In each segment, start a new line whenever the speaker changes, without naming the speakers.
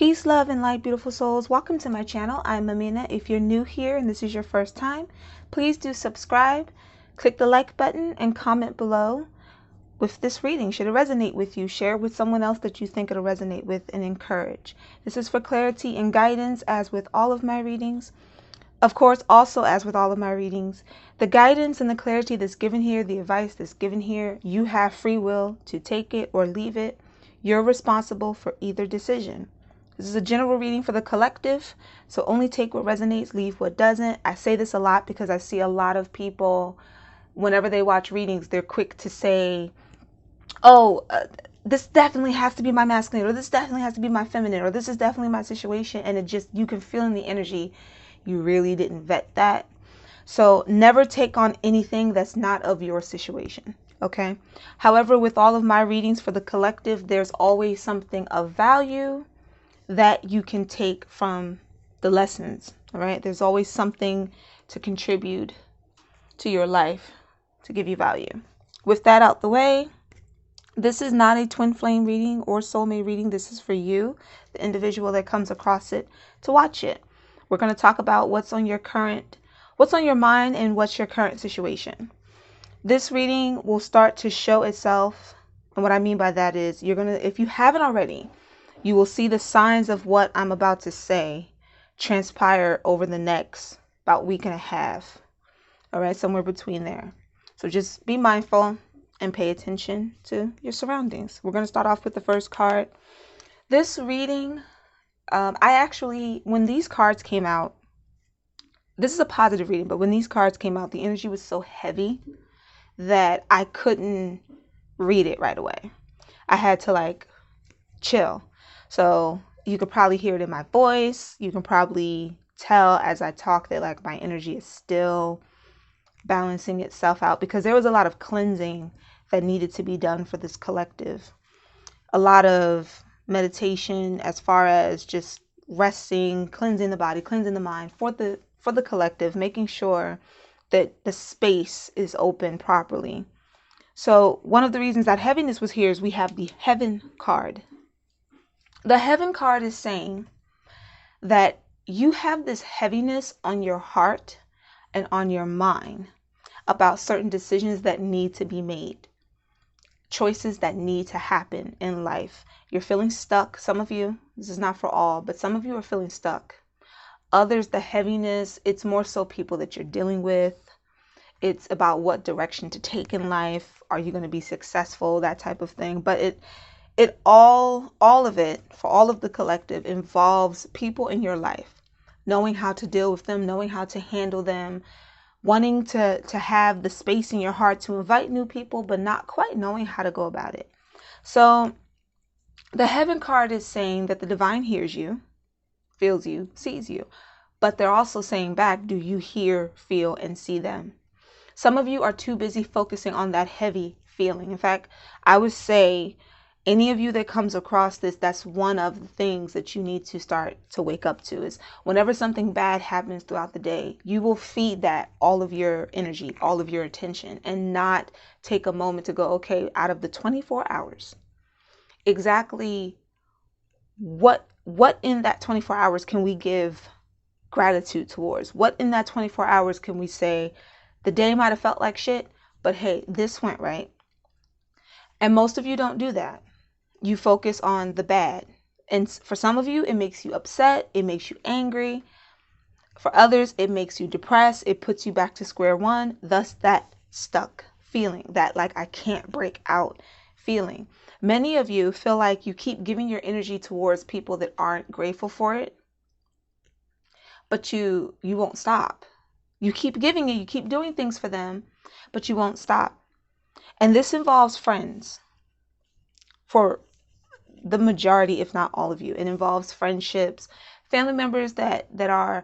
Peace, love, and light, beautiful souls. Welcome to my channel. I'm Amina. If you're new here and this is your first time, please do subscribe, click the like button, and comment below with this reading. Should it resonate with you, share it with someone else that you think it'll resonate with and encourage. This is for clarity and guidance, as with all of my readings. Of course, also as with all of my readings, the guidance and the clarity that's given here, the advice that's given here, you have free will to take it or leave it. You're responsible for either decision. This is a general reading for the collective, so only take what resonates, leave what doesn't. I say this a lot because I see a lot of people, whenever they watch readings, they're quick to say, oh, this definitely has to be my masculine, or this definitely has to be my feminine, or this is definitely my situation. And it just, you can feel in the energy, you really didn't vet that. So never take on anything that's not of your situation. Okay. However, with all of my readings for the collective, there's always something of value that you can take from the lessons. All right. There's always something to contribute to your life to give you value. With that out the way, this is not a twin flame reading or soulmate reading. This is for you, the individual that comes across it, to watch it. We're going to talk about what's on your mind and what's your current situation. This reading will start to show itself. And what I mean by that is, if you haven't already, you will see the signs of what I'm about to say transpire over the next about week and a half. All right, somewhere between there. So just be mindful and pay attention to your surroundings. We're going to start off with the first card. This reading, when these cards came out, this is a positive reading, but when these cards came out, the energy was so heavy that I couldn't read it right away. I had to chill. So you could probably hear it in my voice. You can probably tell as I talk that my energy is still balancing itself out, because there was a lot of cleansing that needed to be done for this collective. A lot of meditation as far as just resting, cleansing the body, cleansing the mind for the collective, making sure that the space is open properly. So one of the reasons that heaviness was here is we have the Heaven card. The Heaven card is saying that you have this heaviness on your heart and on your mind about certain decisions that need to be made, choices that need to happen in life. You're feeling stuck. Some of you, this is not for all, but some of you are feeling stuck. Others, the heaviness, it's more so people that you're dealing with. It's about what direction to take in life. Are you going to be successful? That type of thing. But all of it, for all of the collective, involves people in your life, knowing how to deal with them, knowing how to handle them, wanting to have the space in your heart to invite new people, but not quite knowing how to go about it. So the Heaven card is saying that the divine hears you, feels you, sees you, but they're also saying back, do you hear, feel, and see them? Some of you are too busy focusing on that heavy feeling. In fact, I would say any of you that comes across this, that's one of the things that you need to start to wake up to, is whenever something bad happens throughout the day, you will feed that all of your energy, all of your attention, and not take a moment to go, okay, out of the 24 hours, exactly what in that 24 hours can we give gratitude towards? What in that 24 hours can we say, the day might have felt like shit, but hey, this went right. And most of you don't do that. You focus on the bad. And for some of you, it makes you upset. It makes you angry. For others, it makes you depressed. It puts you back to square one. Thus, that stuck feeling, that I can't break out feeling. Many of you feel like you keep giving your energy towards people that aren't grateful for it, but you won't stop. You keep giving it, you keep doing things for them, but you won't stop. And this involves friends. For the majority, if not all of you, it involves friendships, family members that are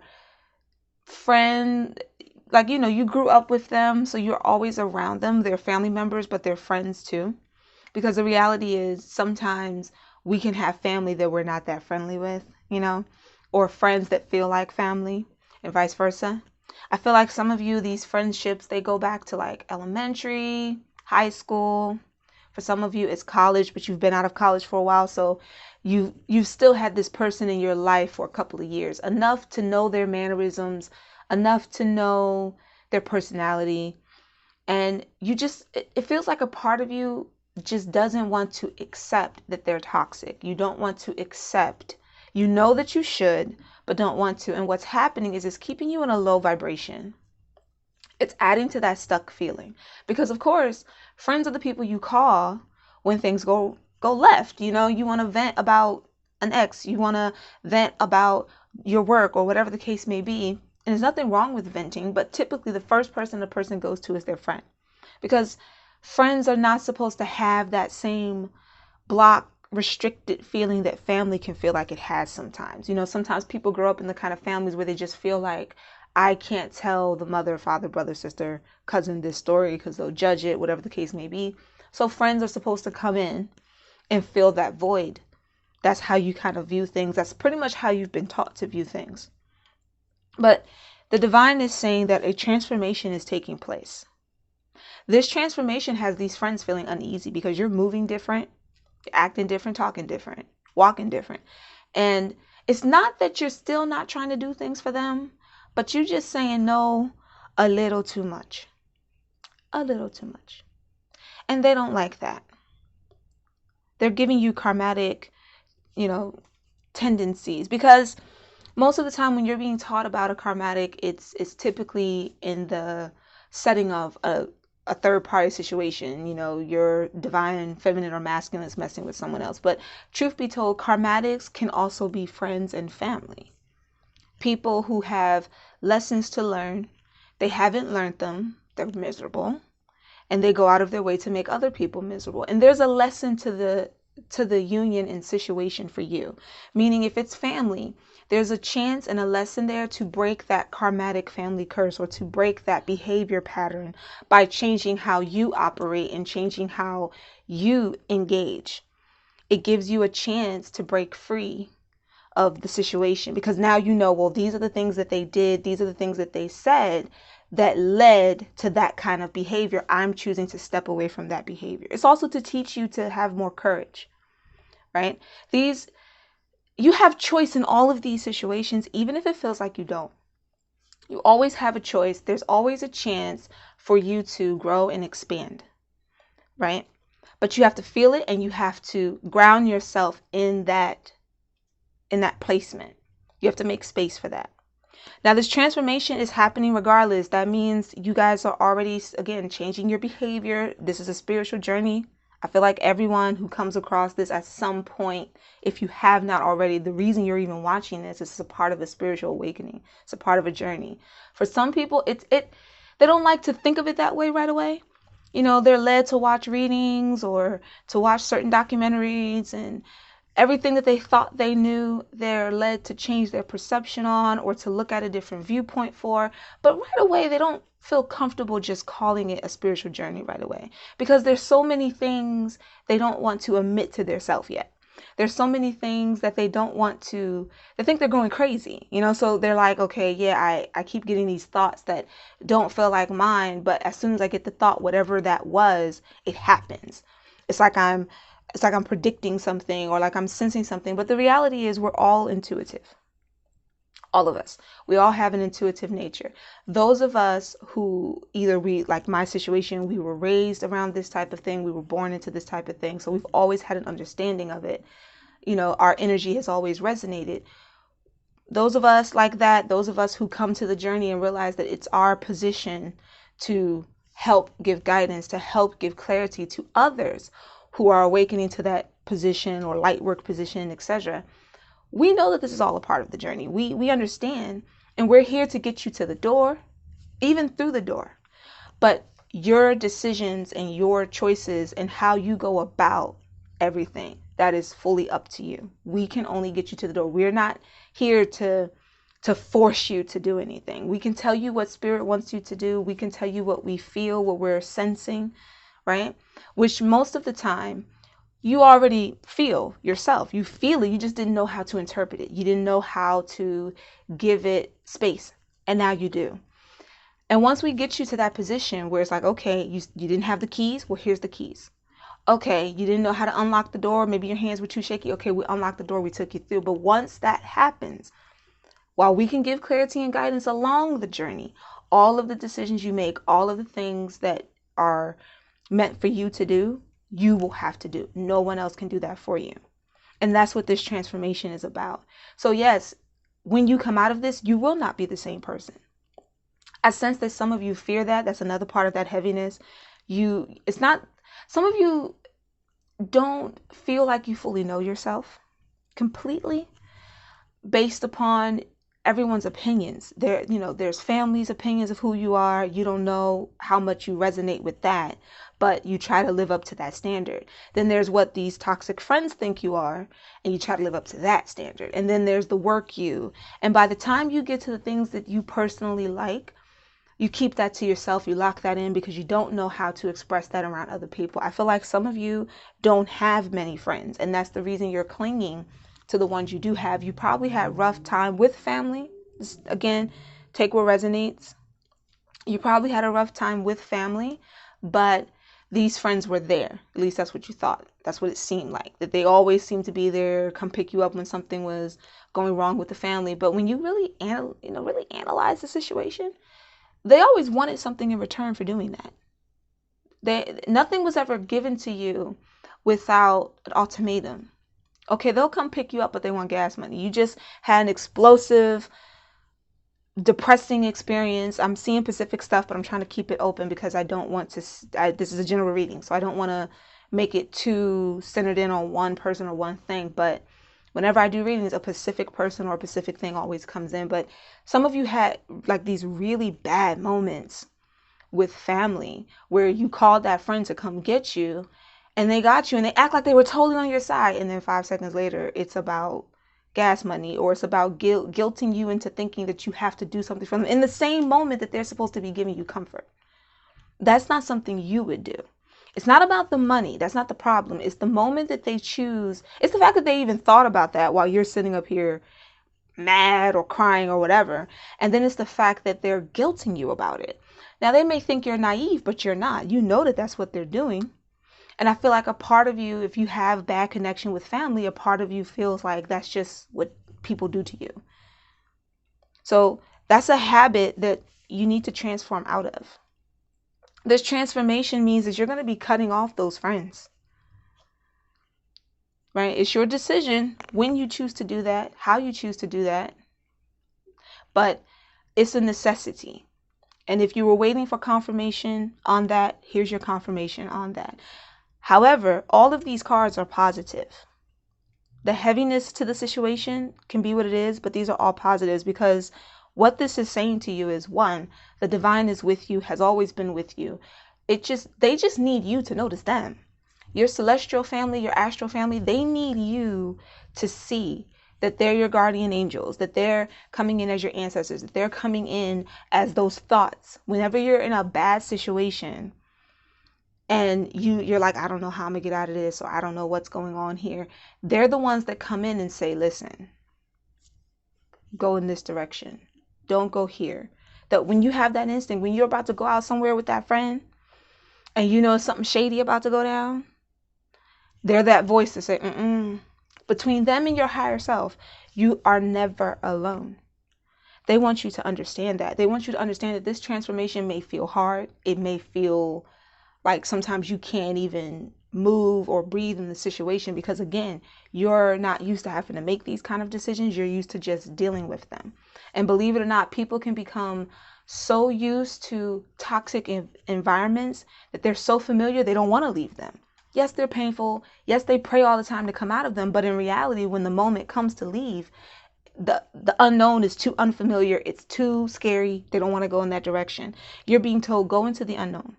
you grew up with them, so you're always around them. They're family members, but they're friends too. Because the reality is, sometimes we can have family that we're not that friendly with, or friends that feel like family, and vice versa. I feel like some of you, these friendships, they go back to elementary, high school. For some of you, it's college, but you've been out of college for a while. So you've still had this person in your life for a couple of years, enough to know their mannerisms, enough to know their personality. And it feels like a part of you just doesn't want to accept that they're toxic. You don't want to accept. You know that you should, but don't want to. And what's happening is it's keeping you in a low vibration. It's adding to that stuck feeling. Because of course, friends are the people you call when things go left. You want to vent about an ex. You want to vent about your work or whatever the case may be. And there's nothing wrong with venting, but typically the first person a person goes to is their friend. Because friends are not supposed to have that same block restricted feeling that family can feel like it has sometimes. Sometimes people grow up in the kind of families where they just feel like, I can't tell the mother, father, brother, sister, cousin this story because they'll judge it, whatever the case may be. So friends are supposed to come in and fill that void. That's how you kind of view things. That's pretty much how you've been taught to view things. But the divine is saying that a transformation is taking place. This transformation has these friends feeling uneasy because you're moving different, acting different, talking different, walking different. And it's not that you're still not trying to do things for them, but you're just saying no a little too much. A little too much. And they don't like that. They're giving you karmatic, tendencies, because most of the time when you're being taught about a karmatic, it's typically in the setting of a third party situation. Your divine feminine or masculine is messing with someone else. But truth be told, karmatics can also be friends and family. People who have lessons to learn, they haven't learned them, they're miserable, and they go out of their way to make other people miserable. And there's a lesson to the union and situation for you. Meaning if it's family, there's a chance and a lesson there to break that karmatic family curse or to break that behavior pattern by changing how you operate and changing how you engage. It gives you a chance to break free of the situation, because now well, these are the things that they did, these are the things that they said that led to that kind of behavior. I'm choosing to step away from that behavior. It's also to teach you to have more courage, right? You have choice in all of these situations, even if it feels like you don't. You always have a choice. There's always a chance for you to grow and expand, right? But you have to feel it, and you have to ground yourself in that placement. You have to make space for that. Now, this transformation is happening regardless. That means you guys are already, again, changing your behavior. This is a spiritual journey. I feel like everyone who comes across this at some point, if you have not already, the reason you're even watching this is a part of a spiritual awakening. It's a part of a journey. For some people, they don't like to think of it that way right away. They're led to watch readings or to watch certain documentaries, and everything that they thought they knew, they're led to change their perception on or to look at a different viewpoint for. But right away, they don't feel comfortable just calling it a spiritual journey right away, because there's so many things they don't want to admit to their self yet. There's so many things that they think they're going crazy, so they're like, okay, yeah, I keep getting these thoughts that don't feel like mine, but as soon as I get the thought, whatever that was, it happens. It's like I'm predicting something or like I'm sensing something. But the reality is we're all intuitive. All of us. We all have an intuitive nature. Those of us who like my situation, we were raised around this type of thing. We were born into this type of thing. So we've always had an understanding of it. Our energy has always resonated. Those of us like that, those of us who come to the journey and realize that it's our position to help give guidance, to help give clarity to others who are awakening to that position or light work position, etc. We know that this is all a part of the journey. We understand, and we're here to get you to the door, even through the door. But your decisions and your choices and how you go about everything, that is fully up to you. We can only get you to the door. We're not here to force you to do anything. We can tell you what spirit wants you to do. We can tell you what we feel, what we're sensing, right? Which most of the time you already feel yourself. You feel it. You just didn't know how to interpret it. You didn't know how to give it space. And now you do. And once we get you to that position where it's like, okay, you didn't have the keys. Well, here's the keys. Okay, you didn't know how to unlock the door. Maybe your hands were too shaky. Okay, we unlocked the door. We took you through. But once that happens, while we can give clarity and guidance along the journey, all of the decisions you make, all of the things that are meant for you to do, you will have to do. No one else can do that for you. And that's what this transformation is about. So yes, when you come out of this, you will not be the same person. I sense that some of you fear that. That's another part of that heaviness. It's not, some of you don't feel like you fully know yourself completely based upon everyone's opinions. There's family's opinions of who you are. You don't know how much you resonate with that, but you try to live up to that standard. Then there's what these toxic friends think you are, and you try to live up to that standard. And then there's the work you. And by the time you get to the things that you personally like, you keep that to yourself. You lock that in because you don't know how to express that around other people. I feel like some of you don't have many friends, and that's the reason you're clinging to the ones you do have. You probably had rough time with family. Again, take what resonates. You probably had a rough time with family, but these friends were there. At least that's what you thought. That's what it seemed like, that they always seemed to be there, come pick you up when something was going wrong with the family. But when you really analyze the situation, they always wanted something in return for doing that. Nothing was ever given to you without an ultimatum. Okay, they'll come pick you up, but they want gas money. You just had an explosive, depressing experience. I'm seeing Pacific stuff, but I'm trying to keep it open because I don't want to, this is a general reading, so I don't want to make it too centered in on one person or one thing. But whenever I do readings, a Pacific person or a Pacific thing always comes in. But some of you had like these really bad moments with family where you called that friend to come get you, and they got you and they act like they were totally on your side. And then 5 seconds later, it's about gas money, or it's about guilting you into thinking that you have to do something for them in the same moment that they're supposed to be giving you comfort. That's not something you would do. It's not about the money. That's not the problem. It's the moment that they choose. It's the fact that they even thought about that while you're sitting up here mad or crying or whatever. And then it's the fact that they're guilting you about it. Now, they may think you're naive, but you're not. You know that that's what they're doing. And I feel like a part of you, if you have bad connection with family, a part of you feels like that's just what people do to you. So that's a habit that you need to transform out of. This transformation means that you're going to be cutting off those friends. Right? It's your decision when you choose to do that, how you choose to do that. But it's a necessity. And if you were waiting for confirmation on that, here's your confirmation on that. However, all of these cards are positive. The heaviness to the situation can be what it is, but these are all positives because what this is saying to you is, one, the divine is with you, has always been with you. They just need you to notice them. Your celestial family, your astral family, they need you to see that they're your guardian angels, that they're coming in as your ancestors, that they're coming in as those thoughts. Whenever you're in a bad situation and you're like, I don't know how I'm gonna get out of this, or I don't know what's going on here, they're the ones that come in and say, listen, go in this direction. Don't go here. That when you have that instinct, when you're about to go out somewhere with that friend and you know something shady about to go down, they're that voice to say, Between them and your higher self, you are never alone. They want you to understand that. They want you to understand that this transformation may feel hard. It may feel like sometimes you can't even move or breathe in the situation because, again, you're not used to having to make these kind of decisions. You're used to just dealing with them. And believe it or not, people can become so used to toxic environments that they're so familiar they don't want to leave them. Yes, they're painful. Yes, they pray all the time to come out of them. But in reality, when the moment comes to leave, the unknown is too unfamiliar. It's too scary. They don't want to go in that direction. You're being told, go into the unknown.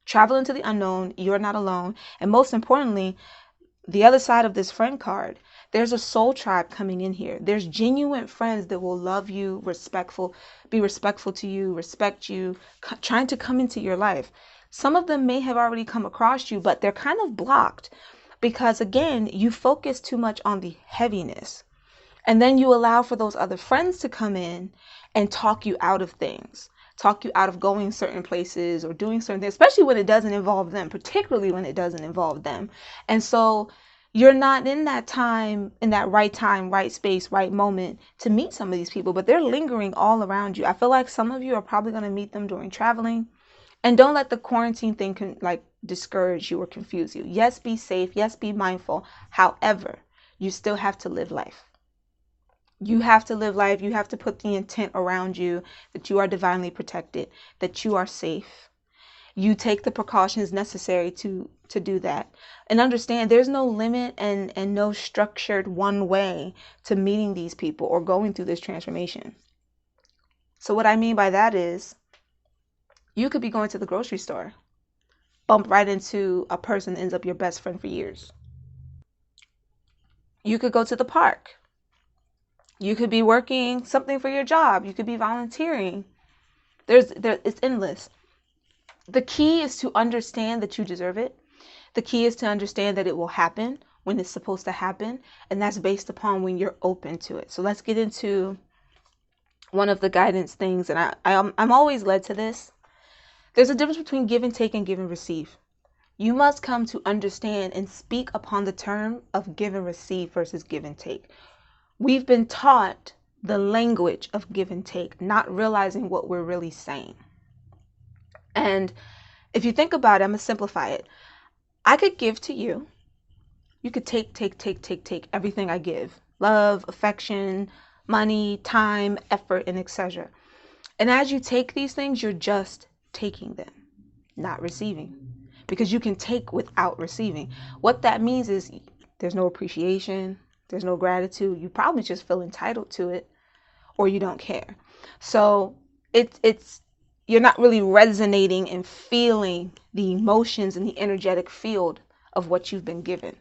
Travel into the unknown. You're not alone. And most importantly, the other side of this friend card, there's a soul tribe coming in here. There's genuine friends that will love you, be respectful to you, respect you, trying to come into your life. Some of them may have already come across you, but they're kind of blocked because, again, you focus too much on the heaviness. And then you allow for those other friends to come in and talk you out of things. talk you out of going certain places or doing certain things, especially when it doesn't involve them, particularly when it doesn't involve them. And so you're not in that time, right space, right moment to meet some of these people, but they're lingering all around you. I feel like some of you are probably going to meet them during traveling. And don't let the quarantine thing discourage you or confuse you. Yes, be safe. Yes, be mindful. However, you still have to live life. You have to live life. You have to put the intent around you that you are divinely protected, that you are safe. You take the precautions necessary to do that. And understand there's no limit and no structured one way to meeting these people or going through this transformation. So what I mean by that is, you could be going to the grocery store, bump right into a person that ends up your best friend for years. You could go to the park. You could be working something for your job. You could be volunteering. It's endless. The key is to understand that you deserve it. The key is to understand that it will happen when it's supposed to happen. And that's based upon when you're open to it. So let's get into one of the guidance things. And I'm always led to this. There's a difference between give and take and give and receive. You must come to understand and speak upon the term of give and receive versus give and take. We've been taught the language of give and take, not realizing what we're really saying. And if you think about it, I'm going to simplify it. I could give to you. You could take everything I give. Love, affection, money, time, effort, and etc. And as you take these things, you're just taking them, not receiving. Because you can take without receiving. What that means is there's no appreciation. There's no gratitude. You probably just feel entitled to it, or you don't care. So you're not really resonating and feeling the emotions and the energetic field of what you've been given.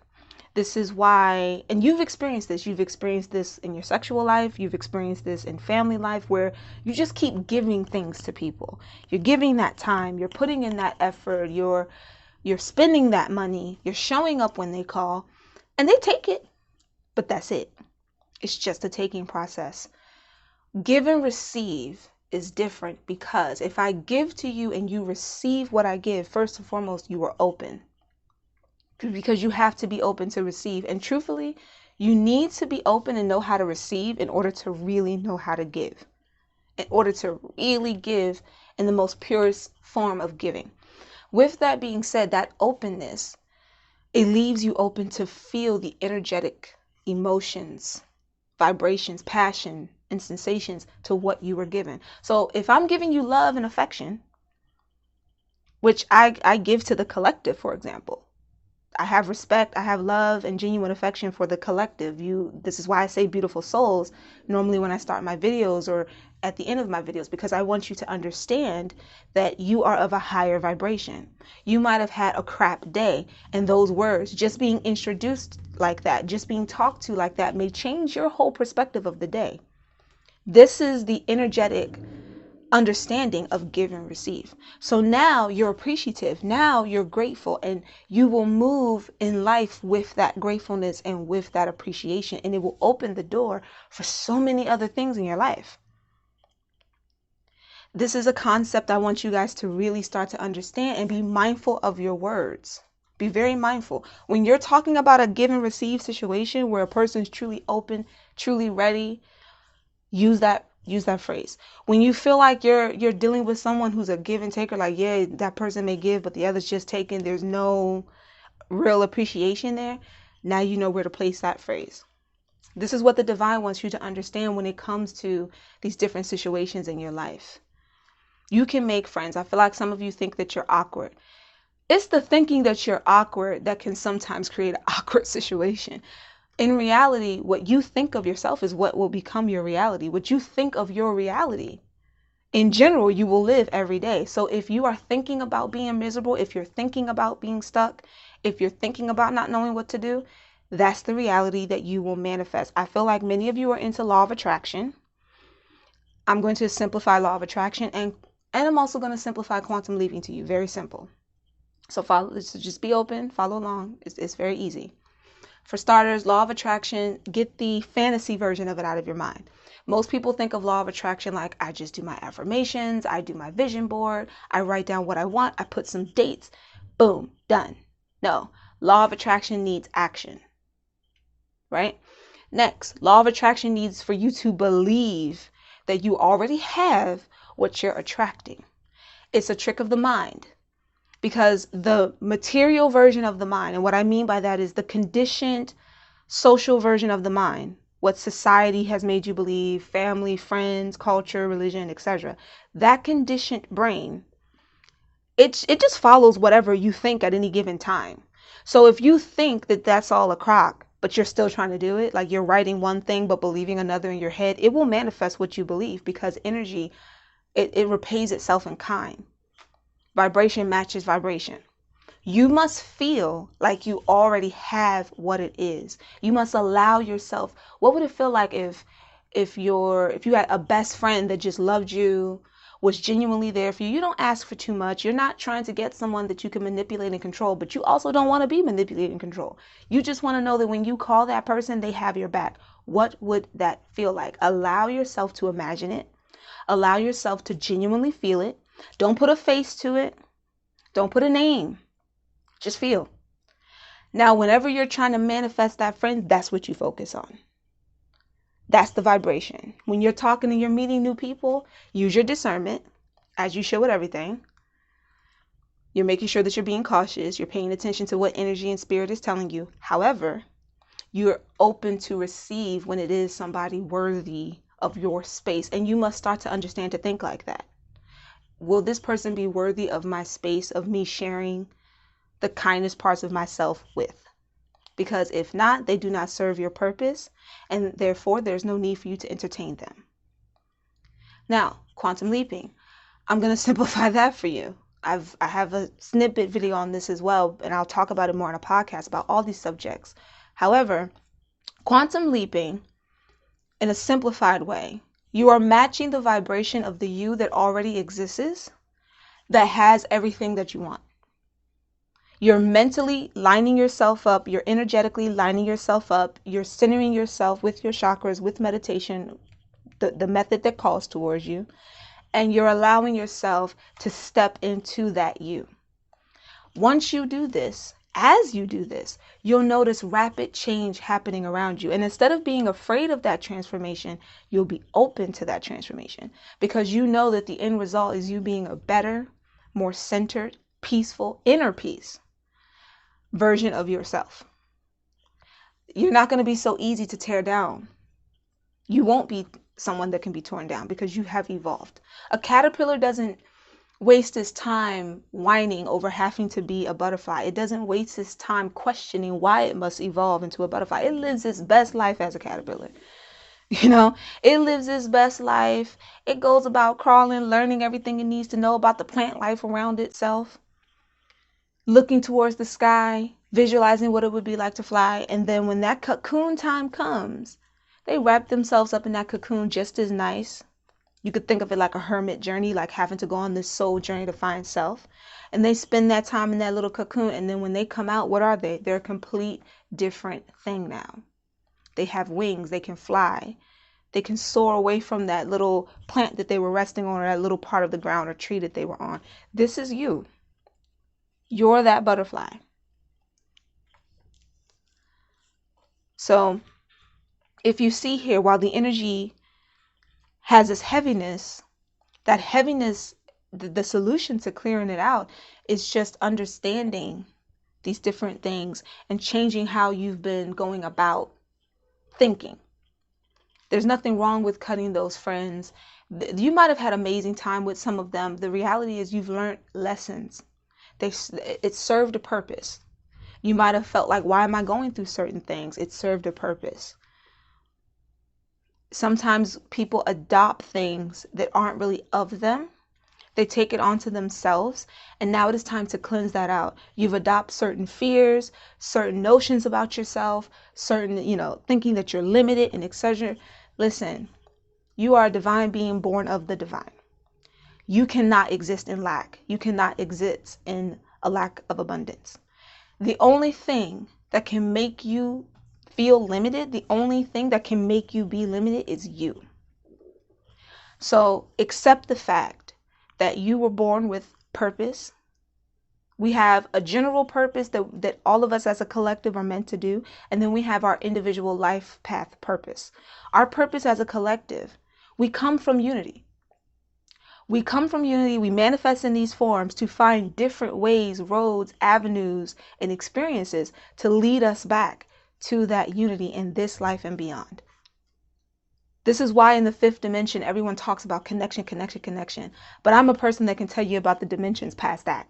This is why, and you've experienced this. You've experienced this in your sexual life. You've experienced this in family life, where you just keep giving things to people. You're giving that time. You're putting in that effort. You're spending that money. You're showing up when they call, and they take it. But that's it. It's just a taking process. Give and receive is different, because if I give to you and you receive what I give, first and foremost, you are open. Because you have to be open to receive. And truthfully, you need to be open and know how to receive in order to really know how to give. In order to really give in the most purest form of giving. With that being said, that openness, it leaves you open to feel the energetic emotions, vibrations, passion, and sensations to what you were given. So if I'm giving you love and affection, which I give to the collective, for example, I have respect, I have love and genuine affection for the collective. This is why I say beautiful souls normally when I start my videos or at the end of my videos, because I want you to understand that you are of a higher vibration. You might have had a crap day, and those words, just being introduced like that, just being talked to like that, may change your whole perspective of the day. This is the energetic understanding of give and receive. So now you're appreciative, now you're grateful, and you will move in life with that gratefulness and with that appreciation, and it will open the door for so many other things in your life. This is a concept I want you guys to really start to understand and be mindful of your words. Be very mindful. When you're talking about a give and receive situation where a person's truly open, truly ready, use that phrase. When you feel like you're dealing with someone who's a give and taker, like, yeah, that person may give, but the other's just taking, there's no real appreciation there. Now you know where to place that phrase. This is what the divine wants you to understand when it comes to these different situations in your life. You can make friends. I feel like some of you think that you're awkward. It's the thinking that you're awkward that can sometimes create an awkward situation. In reality, what you think of yourself is what will become your reality. What you think of your reality, in general, you will live every day. So if you are thinking about being miserable, if you're thinking about being stuck, if you're thinking about not knowing what to do, that's the reality that you will manifest. I feel like many of you are into law of attraction. I'm going to simplify law of attraction, and I'm also going to simplify quantum leaping to you. Very simple. So just be open, follow along. It's very easy. For starters, law of attraction, get the fantasy version of it out of your mind. Most people think of law of attraction like I just do my affirmations, I do my vision board, I write down what I want, I put some dates, boom, done. No, law of attraction needs action, right? Next, law of attraction needs for you to believe that you already have what you're attracting. It's a trick of the mind, because the material version of the mind, and what I mean by that is the conditioned social version of the mind, what society has made you believe, family, friends, culture, religion, etc. That conditioned brain, it just follows whatever you think at any given time. So if you think that that's all a crock, but you're still trying to do it, like you're writing one thing but believing another in your head, it will manifest what you believe, because energy, it repays itself in kind. Vibration matches vibration. You must feel like you already have what it is. You must allow yourself. What would it feel like if you had a best friend that just loved you, was genuinely there for you? You don't ask for too much. You're not trying to get someone that you can manipulate and control, but you also don't want to be manipulated and controlled. You just want to know that when you call that person, they have your back. What would that feel like? Allow yourself to imagine it. Allow yourself to genuinely feel it. Don't put a face to it. Don't put a name. Just feel. Now, whenever you're trying to manifest that friend, that's what you focus on. That's the vibration. When you're talking and you're meeting new people, use your discernment, as you should with everything. You're making sure that you're being cautious. You're paying attention to what energy and spirit is telling you. However, you're open to receive when it is somebody worthy of your space. And you must start to understand to think like that. Will this person be worthy of my space, of me sharing the kindest parts of myself with? Because if not, they do not serve your purpose, and therefore there's no need for you to entertain them. Now, quantum leaping. I'm going to simplify that for you. I have a snippet video on this as well, and I'll talk about it more on a podcast about all these subjects. However, quantum leaping, in a simplified way, you are matching the vibration of the you that already exists, that has everything that you want. You're mentally lining yourself up. You're energetically lining yourself up. You're centering yourself with your chakras, with meditation, the method that calls towards you. And you're allowing yourself to step into that you. Once you do this, as you do this, you'll notice rapid change happening around you. And instead of being afraid of that transformation, you'll be open to that transformation, because you know that the end result is you being a better, more centered, peaceful, inner peace version of yourself. You're not going to be so easy to tear down. You won't be someone that can be torn down, because you have evolved. A caterpillar doesn't waste its time whining over having to be a butterfly. It doesn't waste its time questioning why it must evolve into a butterfly. It lives its best life as a caterpillar. It lives its best life. It goes about crawling, learning everything it needs to know about the plant life around itself, looking towards the sky, visualizing what it would be like to fly. And then when that cocoon time comes, they wrap themselves up in that cocoon just as nice. You could think of it like a hermit journey, like having to go on this soul journey to find self. And they spend that time in that little cocoon. And then when they come out, what are they? They're a complete different thing now. They have wings. They can fly. They can soar away from that little plant that they were resting on, or that little part of the ground or tree that they were on. This is you. You're that butterfly. So if you see here, while the energy has this heaviness, that heaviness, the solution to clearing it out is just understanding these different things and changing how you've been going about thinking. There's nothing wrong with cutting those friends. You might have had amazing time with some of them. The reality is you've learned lessons. It served a purpose. You might have felt like, why am I going through certain things? It served a purpose. Sometimes people adopt things that aren't really of them. They take it onto themselves, and now it is time to cleanse that out. You've adopted certain fears, certain notions about yourself, certain, thinking that you're limited and etc. Listen, you are a divine being born of the divine. You cannot exist in lack. You cannot exist in a lack of abundance. The only thing that can make you feel limited, the only thing that can make you be limited is you. So accept the fact that you were born with purpose. We have a general purpose that all of us as a collective are meant to do. And then we have our individual life path purpose. Our purpose as a collective, we come from unity. We come from unity. We manifest in these forms to find different ways, roads, avenues, and experiences to lead us back to that unity in this life and beyond. This is why in the fifth dimension, everyone talks about connection, connection, connection. But I'm a person that can tell you about the dimensions past that.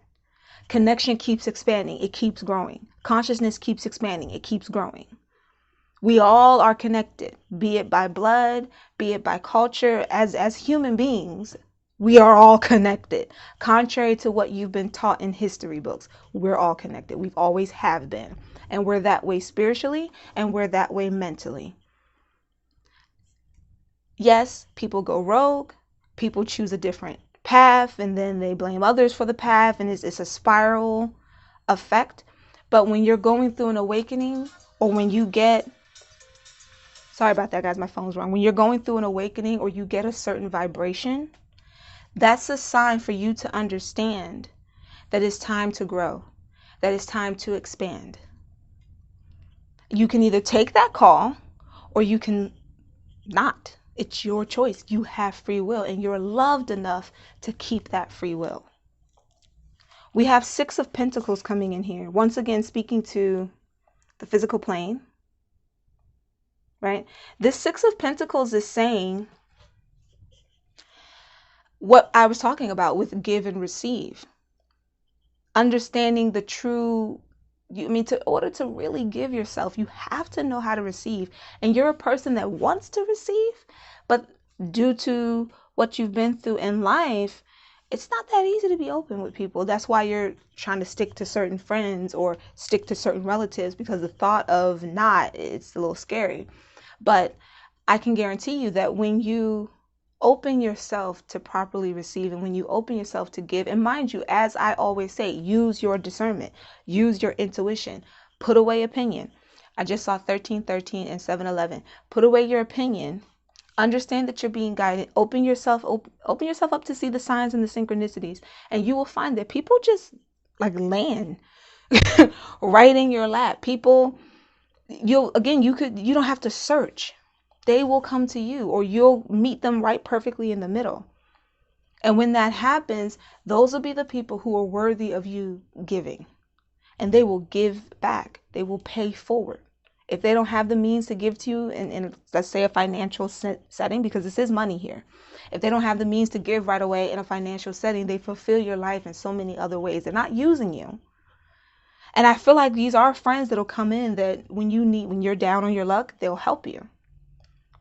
Connection keeps expanding. It keeps growing. Consciousness keeps expanding. It keeps growing. We all are connected, be it by blood, be it by culture. As human beings, we are all connected. Contrary to what you've been taught in history books, we're all connected. We've always have been. And we're that way spiritually, and we're that way mentally. Yes, people go rogue. People choose a different path, and then they blame others for the path, and it's a spiral effect. But when you're going through an awakening, or when you get, sorry about that guys, my phone's wrong, when you're going through an awakening or you get a certain vibration, that's a sign for you to understand that it's time to grow, that it's time to expand. You can either take that call or you can not. It's your choice. You have free will, and you're loved enough to keep that free will. We have Six of Pentacles coming in here. Once again, speaking to the physical plane, right? This Six of Pentacles is saying what I was talking about with give and receive. Understanding the true, in order to really give yourself, you have to know how to receive. And you're a person that wants to receive, but due to what you've been through in life, it's not that easy to be open with people. That's why you're trying to stick to certain friends or stick to certain relatives, because the thought of not, it's a little scary. But I can guarantee you that when you open yourself to properly receive, and when you open yourself to give, and mind you, as I always say, use your discernment, use your intuition, put away opinion. I just saw 1313 and 711. Put away your opinion. Understand that you're being guided. Open yourself up to see the signs and the synchronicities, and you will find that people just like land right in your lap. People, you don't have to search. They will come to you, or you'll meet them right perfectly in the middle. And when that happens, those will be the people who are worthy of you giving, and they will give back. They will pay forward. If they don't have the means to give to you in let's say a financial setting, because this is money here. If they don't have the means to give right away in a financial setting, they fulfill your life in so many other ways. They're not using you. And I feel like these are friends that'll come in that when you're down on your luck, they'll help you.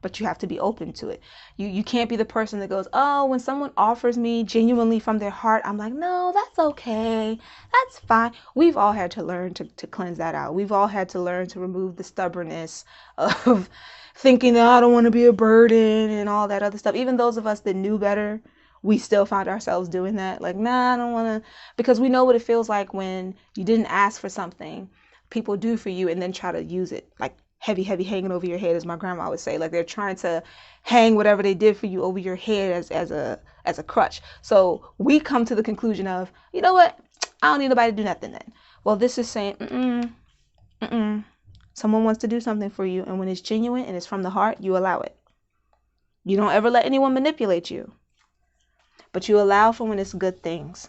But you have to be open to it. You can't be the person that goes, oh, when someone offers me genuinely from their heart, I'm like, no, that's okay. That's fine. We've all had to learn to cleanse that out. We've all had to learn to remove the stubbornness of thinking that I don't want to be a burden and all that other stuff. Even those of us that knew better, we still found ourselves doing that. Like, nah, I don't want to, because we know what it feels like when you didn't ask for something, people do for you and then try to use it. Like, heavy hanging over your head, as my grandma would say. Like, they're trying to hang whatever they did for you over your head as a crutch. So we come to the conclusion of, you know what, I don't need nobody to do nothing then. Well, this is saying, someone wants to do something for you, and when it's genuine and it's from the heart, you allow it. You don't ever let anyone manipulate you, but you allow for when it's good things.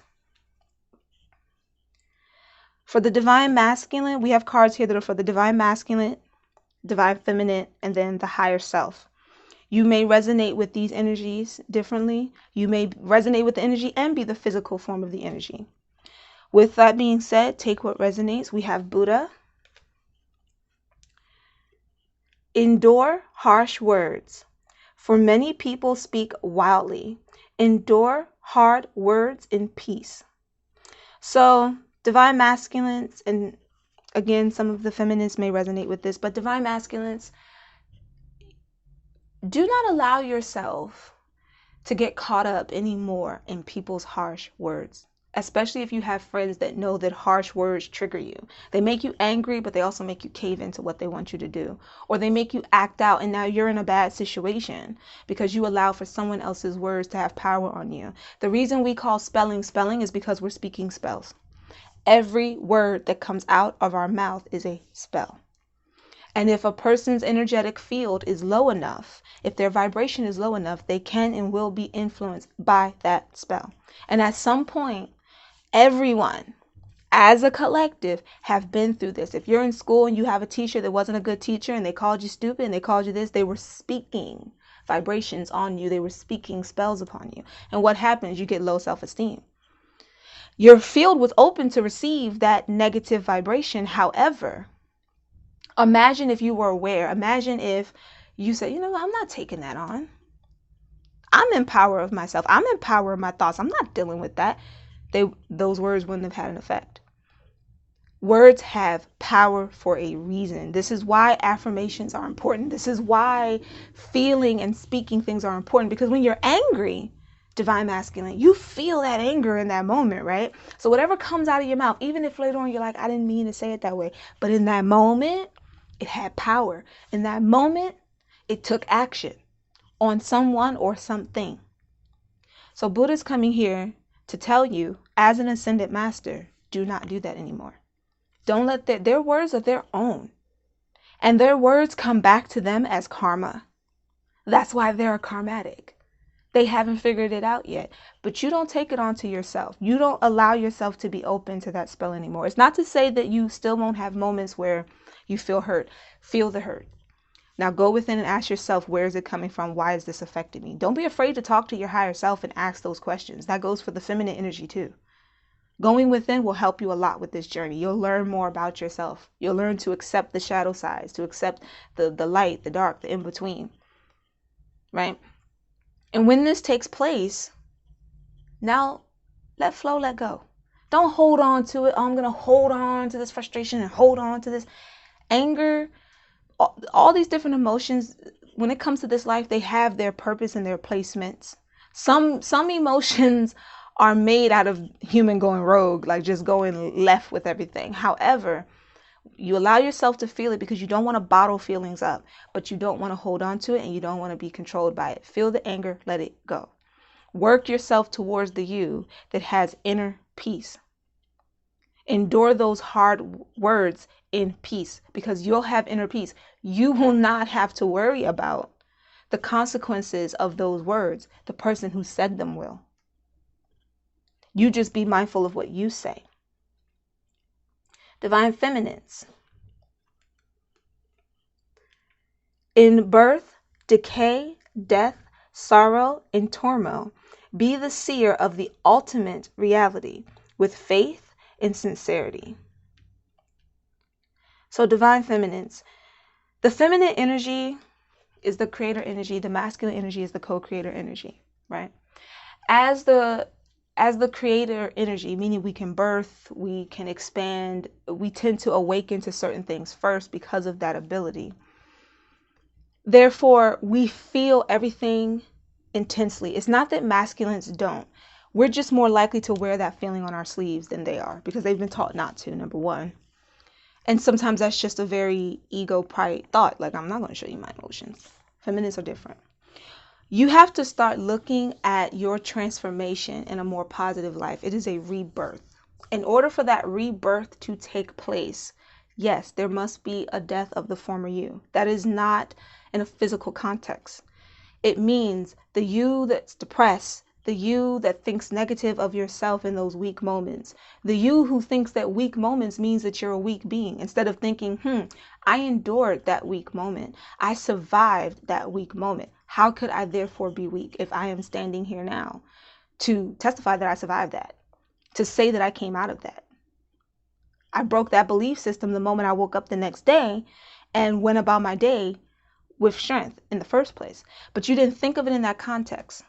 For the divine masculine, we have cards here that are for the divine masculine, divine feminine, and then the higher self. You may resonate with these energies differently. You may resonate with the energy and be the physical form of the energy. With that being said, take what resonates. We have Buddha. Endure harsh words, for many people speak wildly. Endure hard words in peace. So divine masculines, and again, some of the feminines may resonate with this, but divine masculines, do not allow yourself to get caught up anymore in people's harsh words. especially if you have friends that know that harsh words trigger you. They make you angry, but they also make you cave into what they want you to do. Or they make you act out, and now you're in a bad situation because you allow for someone else's words to have power on you. The reason we call spelling spelling is because we're speaking spells. Every word that comes out of our mouth is a spell. And if a person's energetic field is low enough, if their vibration is low enough, they can and will be influenced by that spell. And at some point, everyone as a collective have been through this. If you're in school and you have a teacher that wasn't a good teacher and they called you stupid and they called you this, they were speaking vibrations on you. They were speaking spells upon you. And what happens? You get low self-esteem. Your field was open to receive that negative vibration. However, imagine if you were aware. Imagine if you said, you know what, I'm not taking that on. I'm in power of myself. I'm in power of my thoughts. I'm not dealing with that. Those words wouldn't have had an effect. Words have power for a reason. This is why affirmations are important. This is why feeling and speaking things are important, because when you're angry, divine masculine, you feel that anger in that moment, right? So whatever comes out of your mouth, even if later on you're like, I didn't mean to say it that way, but in that moment, it had power. In that moment, it took action on someone or something. So Buddha's coming here to tell you, as an ascended master, do not do that anymore. Don't let their words are their own. And their words come back to them as karma. That's why they're karmatic. They haven't figured it out yet. But you don't take it onto yourself. You don't allow yourself to be open to that spell anymore. It's not to say that you still won't have moments where you feel hurt. Feel the hurt. Now go within and ask yourself, where is it coming from? Why is this affecting me? Don't be afraid to talk to your higher self and ask those questions. That goes for the feminine energy too. Going within will help you a lot with this journey. You'll learn more about yourself. You'll learn to accept the shadow sides, to accept the light, the dark, the in-between, right? And when this takes place, now let flow, let go. Don't hold on to it. Oh, I'm going to hold on to this frustration and hold on to this anger. All these different emotions, when it comes to this life, they have their purpose and their placements. Some emotions are made out of human going rogue, like just going left with everything. However, you allow yourself to feel it because you don't want to bottle feelings up, but you don't want to hold on to it and you don't want to be controlled by it. Feel the anger, let it go. Work yourself towards the you that has inner peace. Endure those hard words in peace, because you'll have inner peace. You will not have to worry about the consequences of those words. The person who said them will. You just be mindful of what you say. Divine feminines. In birth, decay, death, sorrow, and turmoil, be the seer of the ultimate reality with faith and sincerity. So divine feminines, the feminine energy is the creator energy. The masculine energy is the co-creator energy, right? As the creator energy, meaning we can birth, we can expand, we tend to awaken to certain things first because of that ability. Therefore, we feel everything intensely. It's not that masculines don't. We're just more likely to wear that feeling on our sleeves than they are because they've been taught not to, number one. And sometimes that's just a very ego pride thought. Like, I'm not going to show you my emotions. Feminists are different. You have to start looking at your transformation in a more positive life. It is a rebirth. In order for that rebirth to take place, yes, there must be a death of the former you. That is not in a physical context. It means the you that's depressed, the you that thinks negative of yourself in those weak moments, the you who thinks that weak moments means that you're a weak being, instead of thinking, I endured that weak moment. I survived that weak moment. How could I therefore be weak if I am standing here now to testify that I survived that, to say that I came out of that? I broke that belief system the moment I woke up the next day and went about my day with strength in the first place. But you didn't think of it in that context.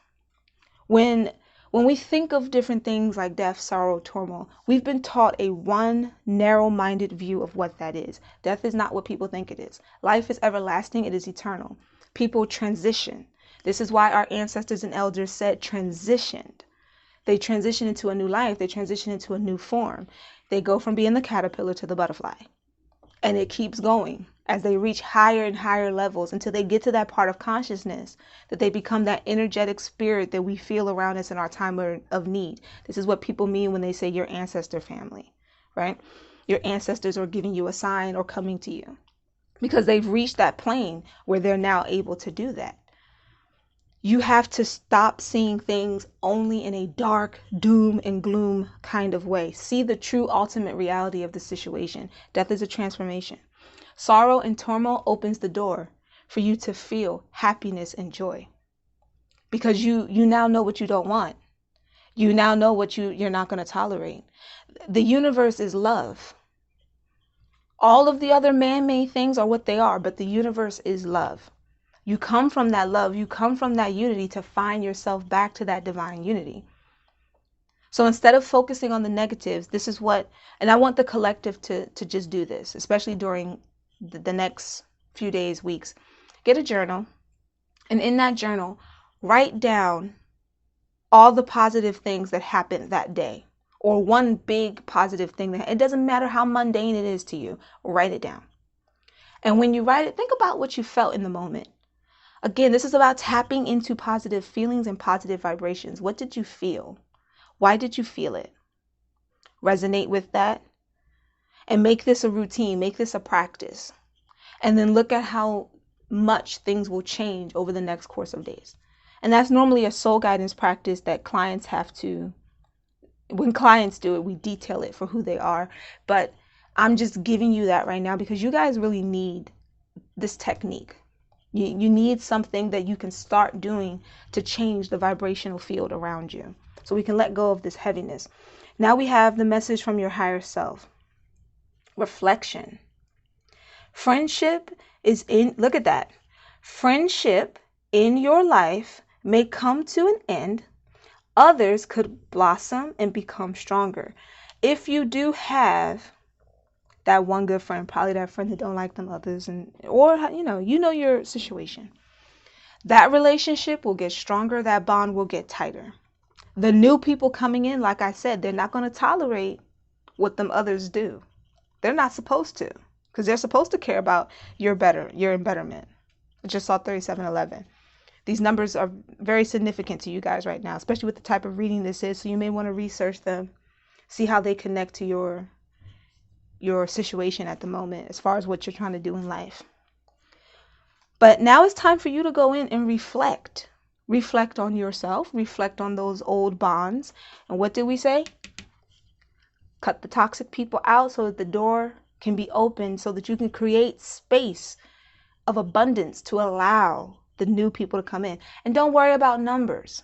When we think of different things like death, sorrow, turmoil, we've been taught a one narrow-minded view of what that is. Death is not what people think it is. Life is everlasting. It is eternal. People transition. This is why our ancestors and elders said transitioned. they transition into a new life. They transition into a new form. They go from being the caterpillar to the butterfly. And it keeps going as they reach higher and higher levels until they get to that part of consciousness that they become that energetic spirit that we feel around us in our time of need. This is what people mean when they say your ancestor family, right? Your ancestors are giving you a sign or coming to you because they've reached that plane where they're now able to do that. You have to stop seeing things only in a dark, doom and gloom kind of way. See the true ultimate reality of the situation. Death is a transformation. Sorrow and turmoil opens the door for you to feel happiness and joy. Because you now know what you don't want. You now know what you're not going to tolerate. The universe is love. All of the other man-made things are what they are, but the universe is love. You come from that love, you come from that unity to find yourself back to that divine unity. So instead of focusing on the negatives, this is what, and I want the collective to just do this, especially during the next few days, weeks. Get a journal, and in that journal, write down all the positive things that happened that day, or one big positive thing that, it doesn't matter how mundane it is to you, write it down. And when you write it, think about what you felt in the moment. Again, this is about tapping into positive feelings and positive vibrations. What did you feel? Why did you feel it? Resonate with that and make this a routine, make this a practice. And then look at how much things will change over the next course of days. And that's normally a soul guidance practice that clients have to, when clients do it, we detail it for who they are. But I'm just giving you that right now because you guys really need this technique. You need something that you can start doing to change the vibrational field around you so we can let go of this heaviness. Now we have the message from your higher self. Reflection. Friendship is in, look at that. Friendship in your life may come to an end. Others could blossom and become stronger. If you do have that one good friend, probably that friend that don't like them others, or you know your situation, that relationship will get stronger, that bond will get tighter. The new people coming in, like I said, they're not going to tolerate what them others do. They're not supposed to, because they're supposed to care about your betterment. I just saw 3711. These numbers are very significant to you guys right now, especially with the type of reading this is, so you may want to research them, see how they connect to your situation at the moment as far as what you're trying to do in life. But now it's time for you to go in and reflect. Reflect on yourself, reflect on those old bonds. And what did we say? Cut the toxic people out so that the door can be open, so that you can create space of abundance to allow the new people to come in. And don't worry about numbers.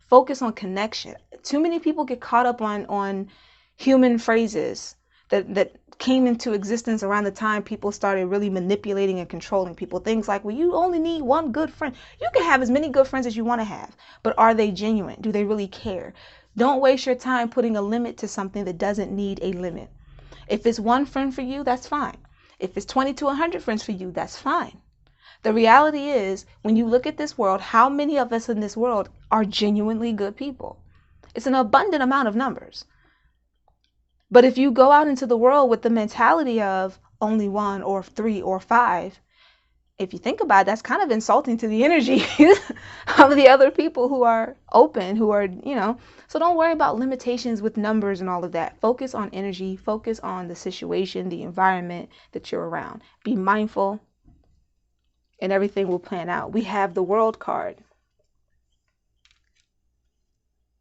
Focus on connection. Too many people get caught up on human phrases that came into existence around the time people started really manipulating and controlling people. Things like, well, you only need one good friend. You can have as many good friends as you want to have, but are they genuine? Do they really care? Don't waste your time putting a limit to something that doesn't need a limit. If it's one friend for you, that's fine. If it's 20 to 100 friends for you, that's fine. The reality is, when you look at this world, how many of us in this world are genuinely good people? It's an abundant amount of numbers. But if you go out into the world with the mentality of only one or three or five, if you think about it, that's kind of insulting to the energy of the other people who are open, who are, so don't worry about limitations with numbers and all of that. Focus on energy, focus on the situation, the environment that you're around. Be mindful and everything will plan out. We have the World card.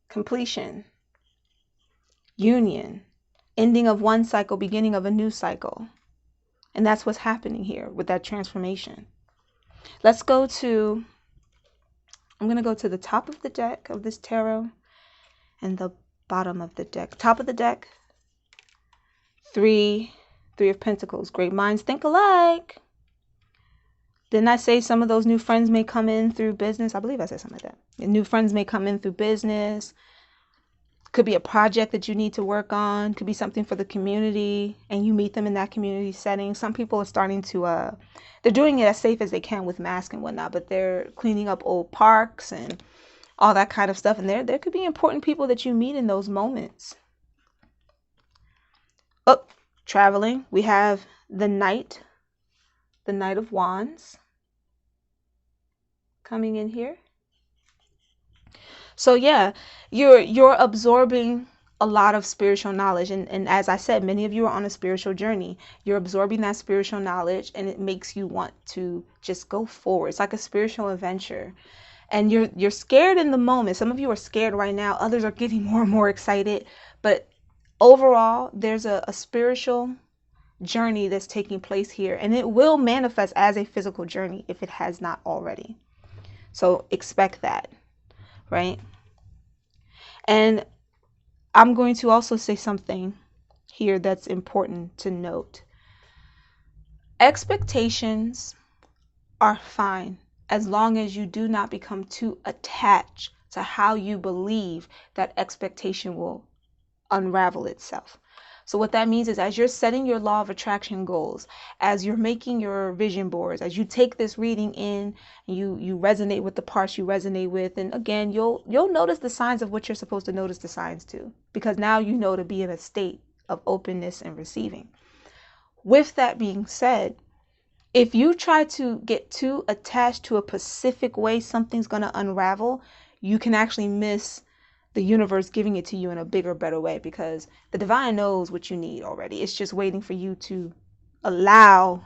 Completion. Union. Ending of one cycle, beginning of a new cycle. And that's what's happening here with that transformation. Let's go to, I'm going to go to the top of the deck of this tarot and the bottom of the deck. Top of the deck, Three of Pentacles. Great minds think alike. Didn't I say some of those new friends may come in through business? I believe I said something like that. New friends may come in through business. Could be a project that you need to work on. Could be something for the community and you meet them in that community setting. Some people are starting to, they're doing it as safe as they can with masks and whatnot, but they're cleaning up old parks and all that kind of stuff. And there could be important people that you meet in those moments. Oh, traveling. We have the Knight of Wands coming in here. So yeah, you're absorbing a lot of spiritual knowledge, and as I said, many of you are on a spiritual journey. You're absorbing that spiritual knowledge, and it makes you want to just go forward. It's like a spiritual adventure, and you're scared in the moment. Some of you are scared right now, others are getting more and more excited, but overall there's a spiritual journey that's taking place here, and it will manifest as a physical journey if it has not already. So expect that, right? And I'm going to also say something here that's important to note. Expectations are fine as long as you do not become too attached to how you believe that expectation will unravel itself. So what that means is, as you're setting your law of attraction goals, as you're making your vision boards, as you take this reading in, you resonate with the parts you resonate with, and again, you'll notice the signs of what you're supposed to notice the signs to, because now you know to be in a state of openness and receiving. With that being said, if you try to get too attached to a specific way something's going to unravel, you can actually miss the universe giving it to you in a bigger, better way, because the divine knows what you need already. It's just waiting for you to allow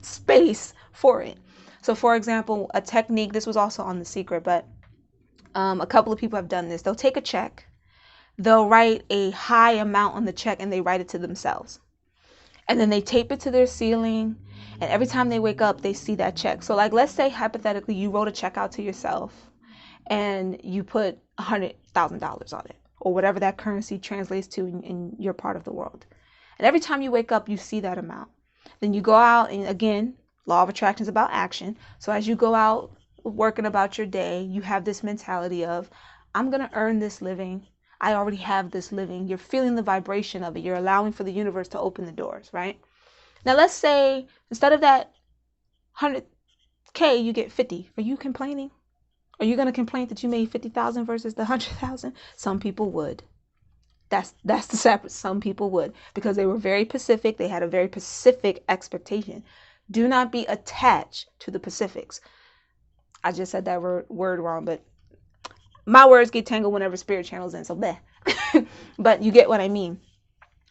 space for it. So for example, a technique, this was also on The Secret, but a couple of people have done this. They'll take a check, they'll write a high amount on the check, and they write it to themselves. And then they tape it to their ceiling, and every time they wake up, they see that check. So like, let's say hypothetically, you wrote a check out to yourself, and you put $100,000 on it, or whatever that currency translates to in your part of the world. And every time you wake up, you see that amount. Then you go out, and again, law of attraction is about action. So as you go out working about your day, you have this mentality of, I'm going to earn this living. I already have this living. You're feeling the vibration of it. You're allowing for the universe to open the doors, right? Now, let's say instead of that 100K, you get 50. Are you complaining? Are you going to complain that you made 50,000 versus the 100,000? Some people would. That's the separate. Some people would, because they were very specific. They had a very specific expectation. Do not be attached to the specifics. I just said that word wrong, but my words get tangled whenever spirit channels in. So bleh. But you get what I mean.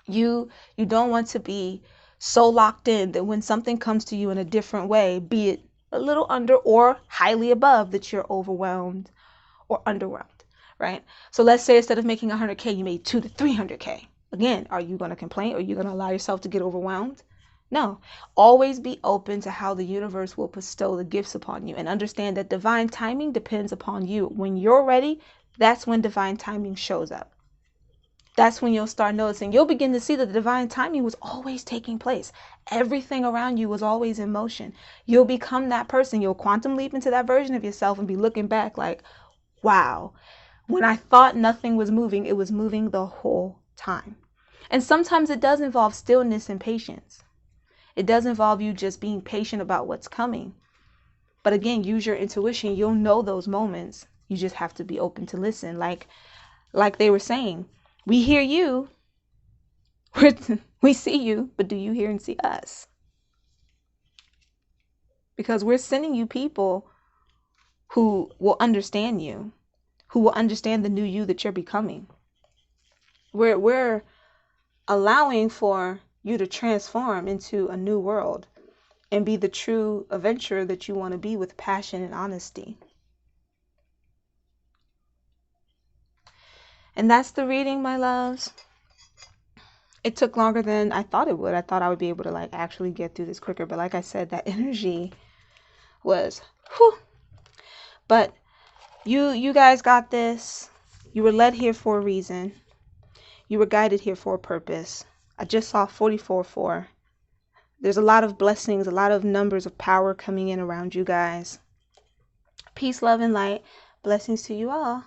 You don't want to be so locked in that when something comes to you in a different way, be it a little under or highly above, that you're overwhelmed or underwhelmed, right? So let's say instead of making 100K, you made 200 to 300K. Again, are you going to complain? Or are you going to allow yourself to get overwhelmed? No. Always be open to how the universe will bestow the gifts upon you, and understand that divine timing depends upon you. When you're ready, that's when divine timing shows up. That's when you'll start noticing. You'll begin to see that the divine timing was always taking place. Everything around you was always in motion. You'll become that person. You'll quantum leap into that version of yourself and be looking back like, wow, when I thought nothing was moving, it was moving the whole time. And sometimes it does involve stillness and patience. It does involve you just being patient about what's coming. But again, use your intuition. You'll know those moments. You just have to be open to listen. Like they were saying, we hear you, we see you, but do you hear and see us? Because we're sending you people who will understand you, who will understand the new you that you're becoming. We're allowing for you to transform into a new world and be the true adventurer that you want to be, with passion and honesty. And that's the reading, my loves. It took longer than I thought it would. I thought I would be able to actually get through this quicker. But like I said, that energy was whew. But you guys got this. You were led here for a reason. You were guided here for a purpose. I just saw 44-4. There's a lot of blessings, a lot of numbers of power coming in around you guys. Peace, love, and light. Blessings to you all.